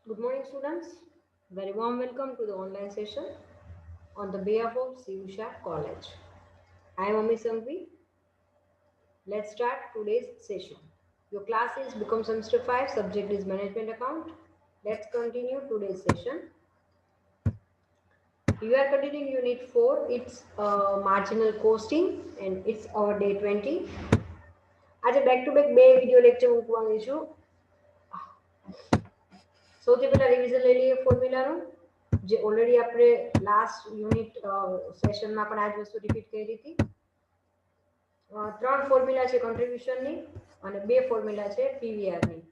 Good morning, students. Very warm welcome to the online session on the behalf of Sivusha College. I am Ami Sangvi. Let's start today's session. Your class is Become Semester 5, subject is Management Account. Let's continue today's session. You are continuing Unit 4, it's Marginal Costing and it's our day 20. આજે back to back બે video lecture મૂકવાની છું. સૌથી પહેલા revision લઈ લઈએ ફોર્મ્યુલાનું, જે already આપણે લાસ્ટ યુનિટ સેશનમાં પણ આ જ વસ્તુ રિપીટ કરી હતી. ત્રણ ફોર્મ્યુલા છે કોન્ટ્રીબ્યુશનની અને બે ફોર્મ્યુલા છે પીવીઆરની.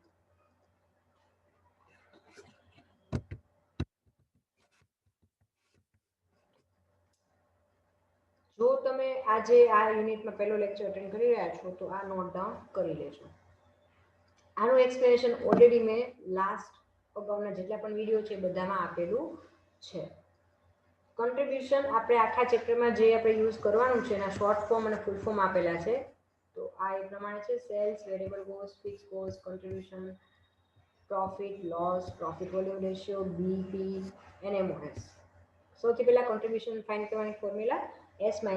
જો તમે આજે આ યુનિટમાં પહેલો લેક્ચર અટેન્ડ કરી રહ્યા છો તો આ નોટ ડાઉન કરી લેજો. આનું એક્સપ્લેનેશન ઓલરેડી મેં લાસ્ટ અગાઉના જેટલા પણ વિડીયો છે બધામાં આપેલું છે. કોન્ટ્રીબ્યુશન આપણે આખા ચેપ્ટરમાં જે આપણે યુઝ કરવાનું છે એના શોર્ટ ફોર્મ અને ફૂલ ફોર્મ આપેલા છે. તો આ એ પ્રમાણે છે: sales, variable cost, fix cost, contribution, profit loss, profit volume ratio, BP and MOS. સૌથી પહેલા કોન્ટ્રીબ્યુશન ફાઇન્ડ કરવાની ફોર્મ્યુલા S - V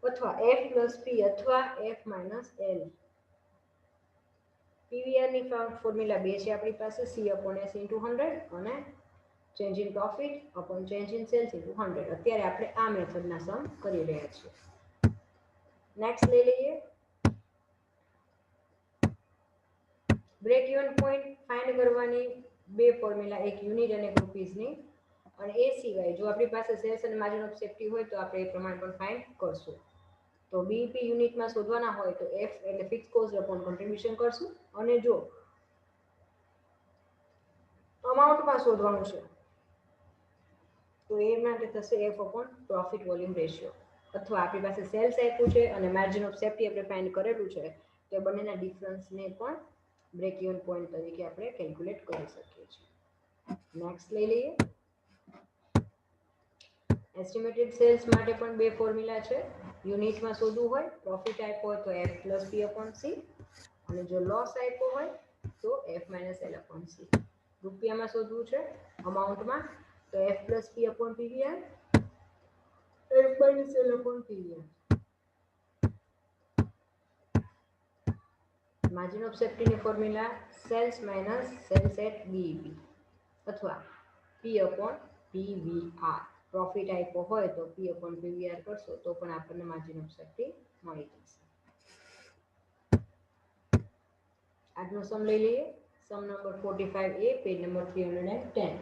અથવા F + P અથવા F - L. પીવીઆર ની ફોર્મ્યુલા બે છે આપણી પાસે, C/S * 100 અને change in profit upon change in sales * 100. અત્યારે આપણે આ મેથડના સમ કરી રહ્યા છીએ. નેક્સ્ટ લઈ લઈએ બ્રેક ઇવન પોઈન્ટ ફાઇન્ડ કરવાની બે ફોર્મ્યુલા, એક યુનિટ અને એક રૂપીસની. અને એ સિવાય જો આપણી પાસે સેલ્સ અને માર્જિન ઓફ સેફ્ટી હોય તો આપણે એ પ્રમાણે પણ ફાઇન્ડ કરશું. તો બીઈપી યુનિટમાં શોધવાના હોય તો F એટલે ફિક્સ કોસ્ટ અપોન કોન્ટ્રીબ્યુશન કરશું, અને જો અમાઉન્ટમાં શોધવાનું છે તો એ માટે થશે F upon profit volume ratio. અથવા આપણી પાસે સેલ્સ આપ્યું છે અને માર્જિન ઓફ સેફ્ટી આપણે ફાઇન્ડ કરેલું છે તો બંનેના ડિફરન્સને પણ બ્રેક ઇવન પોઈન્ટ તરીકે આપણે કેલ્ક્યુલેટ કરી શકીએ છીએ. નેક્સ્ટ લઈ લઈએ એસ્ટિમેટેડ સેલ્સ માટે પણ બે ફોર્મ્યુલા છે. યુનિટમાં શોધવું હોય પ્રોફિટ આપ્યો હોય તો F + P/C, અને જો લોસ આપ્યો હોય તો F - L/C. રૂપિયામાં શોધવું છે અમાઉન્ટમાં તો F + P/PVR, F - L/PVR. Margin of સેફ્ટીની formula sales - sales at BEP અથવા P/PVR. પ્રોફિટ આપ્યો હોય તો P/PVR કરશો તો પણ આપણને માર્જિન ઓફ સેફ્ટી મળી જશે. આજનો સમ લઈ લઈએ, સમ નંબર 45A, પેજ નંબર 310.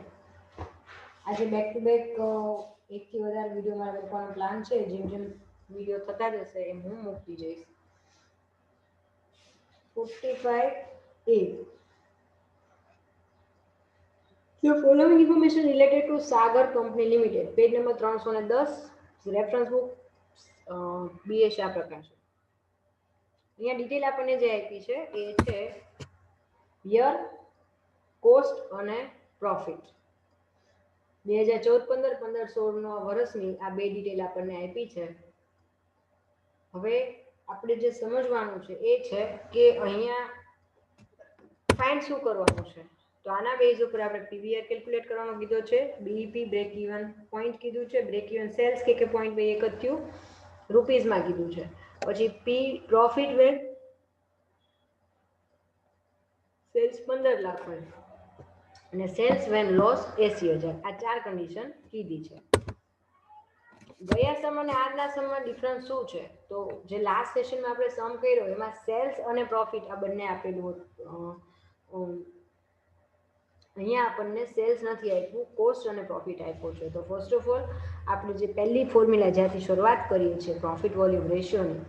આજે બેક ટુ બેક એકથી વધારે વિડીયો મારા મૂકવાનો પ્લાન છે. જેમ જેમ વિડીયો થતા જશે એમ હું મૂકતી જઈશ. 45A. The following information related to Sagar Company Limited, page number 310, reference book BA Shah Prakash. અહીંયા ડિટેલ આપણને જે આપી છે એ છે યર, કોસ્ટ અને પ્રોફિટ. 2014-15, 15-16 વર્ષની આ બે ડિટેલ આપણને આપી છે. હવે આપણે જે સમજવાનું છે એ છે કે અહીંયા ફાઇન્ડ શું કરવાનું છે. તો આના બેઝ ઉપર આપણે પીવીઆર કેલ્ક્યુલેટ કરવાનો કીધો છે, બીઈપી બ્રેક ઇવન પોઈન્ટ કીધું છે, બ્રેક ઇવન સેલ્સ કે પોઈન્ટ બે એક જ થયું, રૂપીસમાં કીધું છે. પછી પી પ્રોફિટ વેન સેલ્સ 15 લાખ હોય અને સેલ્સ વેન લોસ 80,000. આ ચાર કન્ડિશન કીધી છે. ગયા સમ અને આજના સમમાં ડિફરન્સ શું છે? તો જે લાસ્ટ સેશનમાં આપણે સમ કર્યો એમાં સેલ્સ અને પ્રોફિટ આ બંને આપેલું હતું. અહીંયા આપણને સેલ્સ નથી આપ્યું, કોસ્ટ અને પ્રોફિટ આપ્યો છે. તો ફર્સ્ટ ઓફ ઓલ આપણે જે પહેલી ફોર્મ્યુલા જ્યાંથી શરૂઆત કરીએ છીએ પ્રોફિટ વોલ્યુમ રેશિયોની,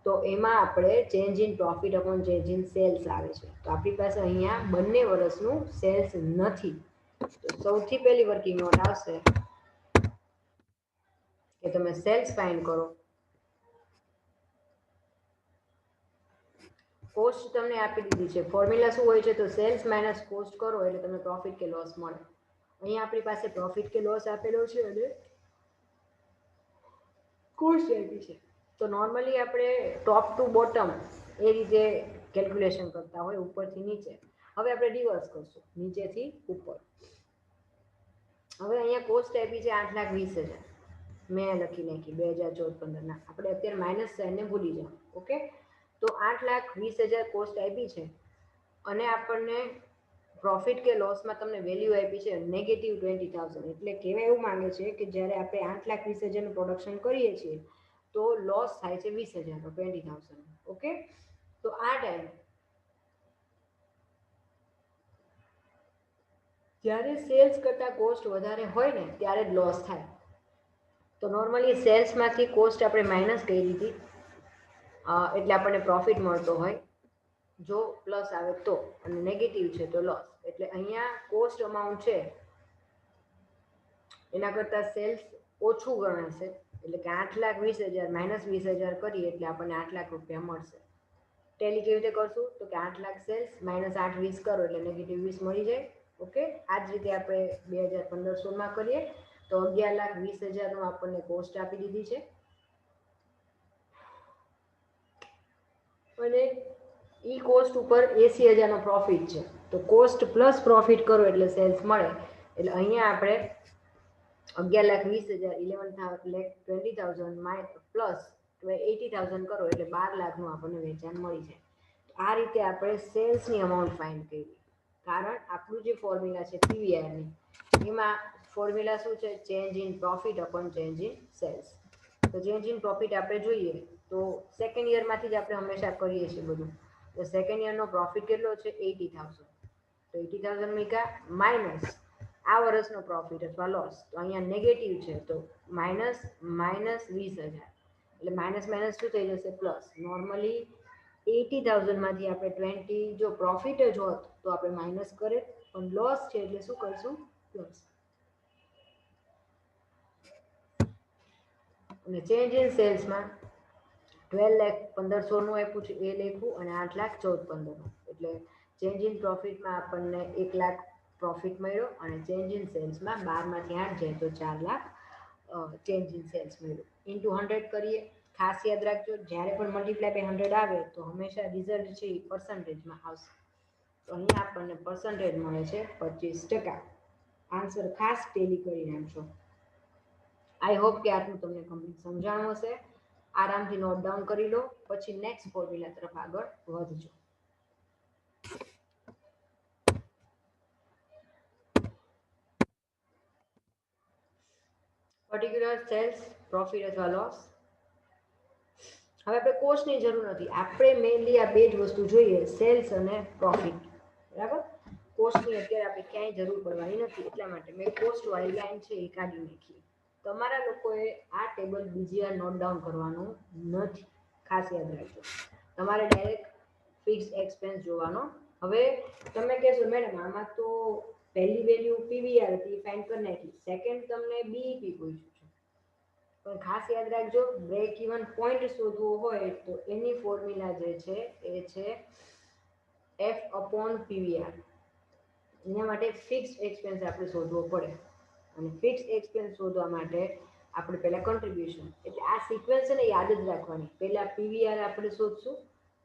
તો એમાં આપણે change in profit upon change in sales આવે છે. તો આપણી પાસે અહીંયા બંને વર્ષનું સેલ્સ નથી. તો સૌથી પહેલી વર્કિંગ નોટ આવશે કે તમે સેલ્સ ફાઇન્ડ કરો. કોસ્ટ તમને આપી દીધી છે. ફોર્મ્યુલા શું હોય છે? તો સેલ્સ માઇનસ કોસ્ટ કરો એટલે તમને પ્રોફિટ કે લોસ મળે. અહીંયા આપણી પાસે પ્રોફિટ કે લોસ આપેલો છે અને કોસ્ટ આપી છે. તો નોર્મલી આપણે ટોપ ટુ બોટમ એ રીતે કેલ્ક્યુલેશન કરતા હોય, ઉપરથી નીચે. હવે આપણે રિવર્સ કરશું નીચેથી ઉપર. હવે અહીંયા કોસ્ટ આપી છે 8,20,000, મેં લખી નાખી 2014-15 આપણે અત્યારે માઇનસ સાઇનને ભૂલી જાઓ. ઓકે, તો 8,20,000 કોસ્ટ આપી છે અને આપણને પ્રોફિટ કે લોસમાં તમને વેલ્યુ આપી છે -20,000. એટલે કહેવાય એવું માંગે છે કે જ્યારે આપણે 8,20,000નું પ્રોડક્શન કરીએ છીએ તો લોસ થાય છે 20,000નો, 20,000. ઓકે, તો આ ટાઈમ જ્યારે સેલ્સ કરતાં કોસ્ટ વધારે હોય ને ત્યારે જ લોસ થાય. તો નોર્મલી સેલ્સમાંથી કોસ્ટ આપણે માઇનસ કરી દીધી એટલે આપણને પ્રોફિટ મળતો હોય જો પ્લસ આવે તો, અને નેગેટિવ છે તો લોસ. એટલે અહીંયા કોસ્ટ અમાઉન્ટ છે એના કરતાં સેલ્સ ઓછું ગણાશે. એટલે કે 8,20,000 માઇનસ 20,000 કરીએ એટલે આપણને 8,00,000 રૂપિયા મળશે. ટેલી કેવી રીતે કરશું તો કે 8,00,000 સેલ્સ માઇનસ 8,20 કરો એટલે નેગેટિવ 20 મળી જાય. ઓકે, આ જ રીતે આપણે 2015-16માં કરીએ તો 11,20,000નું આપણને કોસ્ટ આપી દીધી છે અને ઈ કોસ્ટ ઉપર 80,000નો પ્રોફિટ છે. તો કોસ્ટ પ્લસ પ્રોફિટ કરો એટલે સેલ્સ મળે. એટલે અહીંયા આપણે 11,20,000 11,20,000 પ્લસ 80,000 કરો એટલે 12,00,000નું આપણને વેચાણ મળી જાય. આ રીતે આપણે સેલ્સની અમાઉન્ટ ફાઇન્ડ કરી. કારણ આપણું જે ફોર્મ્યુલા છે પીવીઆરની, એમાં ફોર્મ્યુલા શું છે? Change in profit upon change in sales. તો ચેન્જ ઇન પ્રોફિટ આપણે જોઈએ તો સેકન્ડ યરમાંથી જ આપણે હંમેશા કરીએ છીએ બધું. તો સેકન્ડ યરનો પ્રોફિટ કેટલો છે? 80,000. તો 80,000 મૂક્યા માઇનસ આ વર્ષનો પ્રોફિટ અથવા લોસ. તો અહીંયા નેગેટિવ છે તો માઇનસ -20,000 એટલે માઇનસ માઇનસ શું થઈ જશે? પ્લસ. નોર્મલી 80,000માંથી આપણે 20 જો પ્રોફિટ જ હોત તો આપણે માઇનસ કરે, પણ લોસ છે એટલે શું કરશું? પ્લસ. અને ચેન્જ ઇન સેલ્સમાં 12,15,000નું આપ્યું છે એ લખવું અને 8,14,15,000. એટલે ચેન્જ ઇન પ્રોફિટમાં આપણને 1,00,000 પ્રોફિટ મળ્યો અને ચેન્જ ઇન સેલ્સમાં 12માંથી 8 જાય તો 4,00,000 ચેન્જ ઇન સેલ્સ મળ્યું. ઇન્ટુ 100 કરીએ. ખાસ યાદ રાખજો, જ્યારે પણ મલ્ટીપ્લાય બાય 100 આવે તો હંમેશા રિઝલ્ટ છે એ પર્સન્ટેજમાં આવશે. તો અહીંયા આપણને પર્સન્ટેજ મળે છે 25%. આન્સર ખાસ ટેલી કરી નાખજો. આઈ હોપ કે આટલું તમને કમ્પ્લીટ સમજાણું હશે. આરામથી નોટ ડાઉન કરી લો, પછી નેક્સ્ટ ફોર્મ્યુલા તરફ આગળ વધજો. પર્ટિક્યુલર સેલ્સ પ્રોફિટ અથવા લોસ. હવે આપણે કોસ્ટની જરૂર નથી, આપણે મેઇનલી આ બે જ વસ્તુ જોઈએ, સેલ્સ અને પ્રોફિટ. બરાબર, કોસ્ટની અત્યારે આપણે ક્યાંય જરૂર પડવાની નથી, એટલા માટે મેં કોસ્ટવાળી લાઈન છે એ કાઢી નાખી. તમારા લોકોએ આ ટેબલ બીજી વાર નોટ ડાઉન કરવાનું નથી, ખાસ યાદ રાખજો. તમારે ડાયરેક્ટ ફિક્સ એક્સપેન્સ જોવાનો. હવે તમે કહેશો મેડમ આમાં તો પહેલી વેલ્યુ પીવીઆર હતી, ફાઇન્ડ કરી નાખી, સેકન્ડ તમને બીઈપી પૂછ્યું છે. પણ ખાસ યાદ રાખજો, બ્રેક ઇવન પોઈન્ટ શોધવો હોય તો એની ફોર્મ્યુલા જે છે એ છે એફ અપોન પીવીઆર. એના માટે ફિક્સ એક્સપેન્સ આપણે શોધવો પડે, અને ફિક્સ એક્સપેન્સ શોધવા માટે આપણે પહેલા કન્ટ્રીબ્યુશન, એટલે આ સિક્વન્સ છે ને યાદ જ રાખવાની. પહેલા પીવીઆર આપણે શોધશું,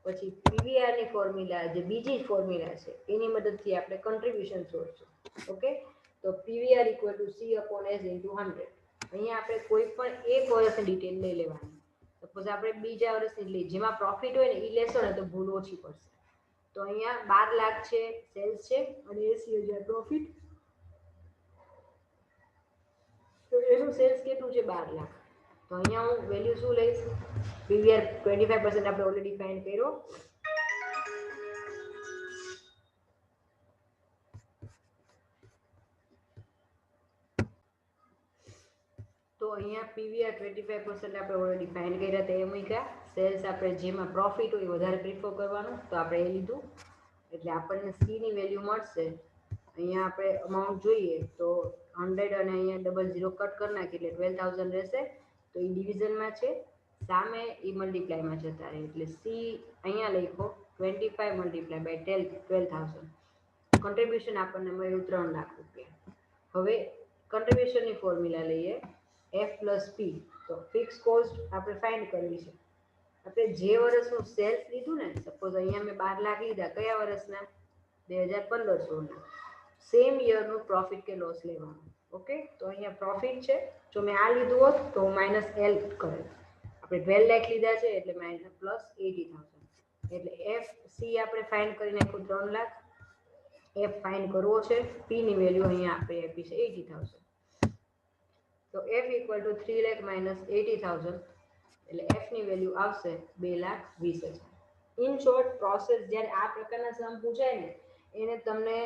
પછી પીવીઆરની ફોર્મ્યુલા જે બીજી ફોર્મ્યુલા છે એની મદદથી આપણે કન્ટ્રીબ્યુશન શોધશું. ઓકે, તો PVR equal to C upon S into 100. અહીંયા આપણે કોઈ પણ એક વર્ષની ડિટેલ લઈ લેવાની. સપોઝ આપણે બીજા વર્ષની લઈ, જેમાં પ્રોફિટ હોય ને એ લેશો ને તો ભૂલ ઓછી પડશે. તો અહીંયા 12,00,000 છે સેલ્સ છે અને 80,000 પ્રોફિટ. તો એનું સેલ્સ કેટલું છે? 12,00,000. તો અહીંયા હું વેલ્યુ શું લઈશ? પીવીઆર 25% આપણે ઓલરેડી ફાઇન્ડ કર્યો. તો અહીંયા પીવીઆર 25% આપણે ઓલરેડી ફાઇન્ડ કર્યા હતા એ મૂક્યા. સેલ્સ આપણે જેમાં પ્રોફિટ હોય વધારે પ્રિફર કરવાનું, તો આપણે એ લીધું. એટલે આપણને સીની વેલ્યુ મળશે. અહીંયા આપણે અમાઉન્ટ જોઈએ તો 100 અને અહીંયા 00 કટ કરી નાખી એટલે 12,000 રહેશે. તો એ ડિવિઝનમાં છે, સામે એ મલ્ટીપ્લાયમાં જતા રહે. એટલે સી અહીંયા લખો 25 મલ્ટીપ્લાય બાય 12,000. કન્ટ્રીબ્યુશન આપણને મળ્યું 3,00,000 રૂપિયા. હવે કન્ટ્રીબ્યુશનની ફોર્મ્યુલા લઈએ, એફ પ્લસ પી. તો ફિક્સ કોસ્ટ આપણે ફાઇન્ડ કરવી છે. આપણે જે વર્ષનું સેલ્સ લીધું ને, સપોઝ અહીંયા મેં 12,00,000 લીધા, કયા વર્ષના? 2015-16 સેમ યરનું પ્રોફિટ કે લોસ લેવાનું. ઓકે, તો અહીંયા પ્રોફિટ છે, જો મેં આ લીધું હોત તો માઇનસ એલ કરે, આપણે 12 લાખ લીધા છે એટલે માઇનસ પ્લસ 80,000, એટલે એફ સી આપણે ફાઇન્ડ કરી નાખ્યું 3 લાખ, એફ ફાઇન્ડ કરવો છે, પી ની વેલ્યુ અહીંયા આપણે આપી છે 80,000, તો F equal to 3 lakh minus 80,000, એટલે એફ ની વેલ્યુ આવશે 2,20,000. ઇન શોર્ટ, પ્રોસેસ જ્યારે આ પ્રકારના સમ પૂછાય ને એને તમને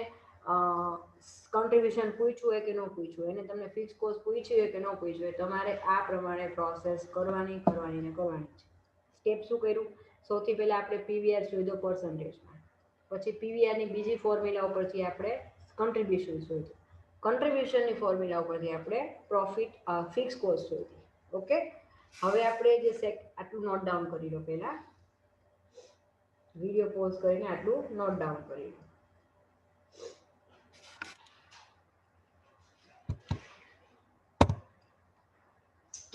કોન્ટ્રીબ્યુશન પૂછ્યું હોય કે ન પૂછ્યું હોય, એને તમને ફિક્સ કોસ્ટ પૂછ્યું હોય કે ન પૂછ્યું હોય, તમારે આ પ્રમાણે પ્રોસેસ કરવાની છે. સ્ટેપ શું કર્યું? સૌથી પહેલા આપણે પીવીઆર શોધ્યો પર્સન્ટેજમાં, પછી પીવીઆરની બીજી ફોર્મ્યુલા ઉપરથી આપણે કોન્ટ્રીબ્યુશન શોધ્યું, કોન્ટ્રીબ્યુશનની ફોર્મ્યુલા ઉપરથી આપણે પ્રોફિટ ફિક્સ કોસ્ટ શોધી. ઓકે, હવે આપણે જે આટલું નોટ ડાઉન કરી લો, પહેલા વિડીયો પોઝ કરીને આટલું નોટ ડાઉન કરી લો.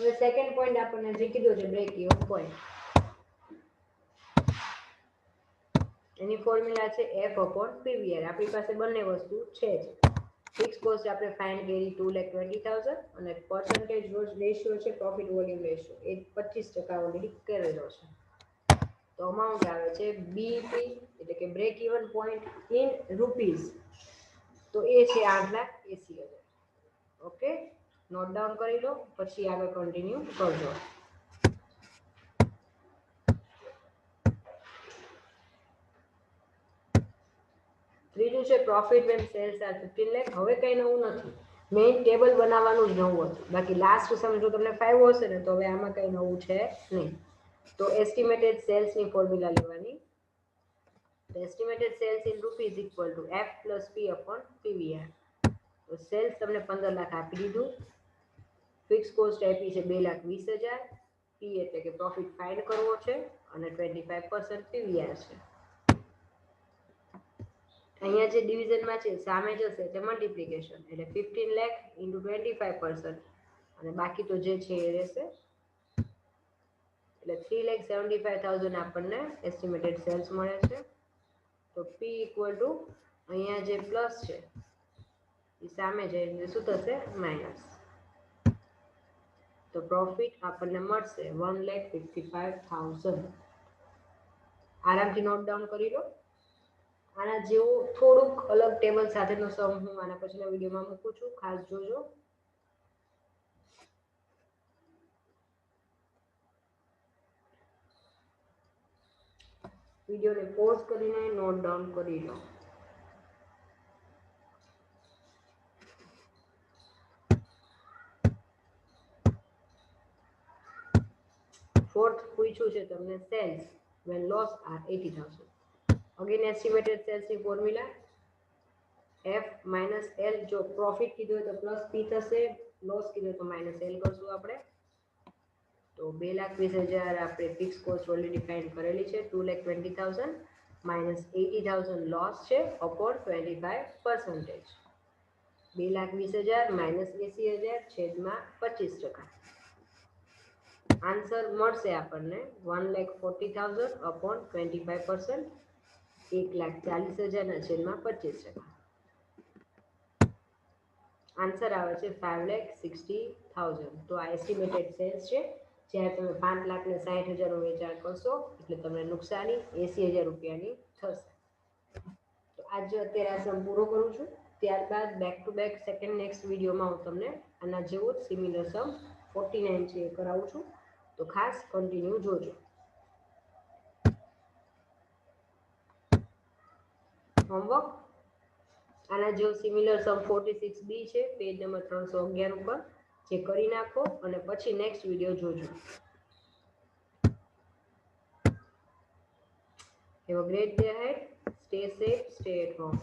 હવે સેકન્ડ પોઈન્ટ આપણને જે કીધું છે બ્રેક ઇવન પોઈન્ટ, એની ફોર્મ્યુલા છે f upon pvr. આપણી પાસે બંને વસ્તુ છે જ. ફિક્સ કોસ્ટ આપણે ફાઇન્ડ કરી 2,20,000 અને પર્સન્ટેજ રેશિયો છે પ્રોફિટ વોલ્યુમ રેશિયો એ 25% ઓલરેડી કરેલો છે. તો અમાઉન્ટ આવે છે બીપી એટલે કે break even point in rupees, તો એ છે 8,80,000. ઓકે, નોટ ડાઉન કરી લો, પછી આગળ કન્ટિન્યુ કરજો. ત્રીજું છે profit when sales are 15 lakh. હવે કંઈ નવું નથી, મેઇન ટેબલ બનાવવાનું જ નવું હતું, બાકી લાસ્ટ સમ જો તમને ફાવ્યો હશે ને તો હવે આમાં કંઈ નવું છે નહીં. તો એસ્ટિમેટેડ સેલ્સની ફોર્મ્યુલા લેવાની. Estimated cells in rupees equal to f plus P upon PVR. તો સેલ્સ તમને 15 લાખ આપી દીધું, ફિક્સ કોસ્ટ આપી છે 2,20,000, પી એટલે કે પ્રોફિટ ફાઇન્ડ કરવો છે અને 25% પીવીઆર છે. અહીંયા જે ડિવિઝનમાં છે સામે જશે એટલે મલ્ટીપ્લિકેશન, એટલે 15 લાખ ઇન્ટુ 25% અને બાકી તો જે છે એ રહેશે, એટલે 3,75,000 આપણને એસ્ટિમેટેડ સેલ્સ મળે છે. તો પી ઇક્વલ ટુ અહીંયા જે પ્લસ છે એ સામે જઈને શું થશે માઇનસ, તો પ્રોફિટ આપણને મળશે 1,55,000. આરામથી નોટ ડાઉન કરી લો. આના જેવું થોડુંક અલગ ટેબલ સાથેનો સમ હું આના પછીના વિડીયોમાં મૂકું છું, ખાસ જોજો. વિડીયોને પોઝ કરીને નોટ ડાઉન કરી લો. ફોર્થ પૂછ્યું છે તમને sales when loss are 80,000. Again estimated સેલ્સની ફોર્મ્યુલા f માઇનસ એલ. જો પ્રોફિટ કીધું હોય તો પ્લસ પી થશે, લોસ કીધું હોય તો માઇનસ એલ કરશું આપણે. તો 2,20,000 આપણે ફિક્સ કોસ્ટ ઓલરેડી ફાઇન્ડ કરેલી છે, 2,20,000 માઇનસ 80,000 લોસ છે અપોન 25%. 2,20,000 માઇનસ 80,000 છેદમાં 25%. આન્સર મળશે આપણને 1,40,000 અપોન 25%, 1,40,000 ના છેદમાં 25%. આન્સર આવે છે 5,60,000. તો આ એસ્ટિમેટેડ સેલ્સ છે. જ્યારે તમે 5,60,000 વેચાણ કરશો એટલે તમને નુકસાની 80,000 રૂપિયાની થશે. તો આજે અત્યારે આ સમ પૂરો કરું છું, ત્યારબાદ back to back second next વિડીયોમાં હું તમને આના જેવું જ સિમિલર સમ 49 છે એ કરાવું છું, તો ખાસ કન્ટિન્યુ જોજો. હોમવર્ક આના જેવું સિમિલર સમ 46B છે, પેજ નંબર 311 ઉપર, જે કરી નાખો અને પછી નેક્સ્ટ વિડીયો જોજો. Have a great day ahead. Stay safe, stay at home.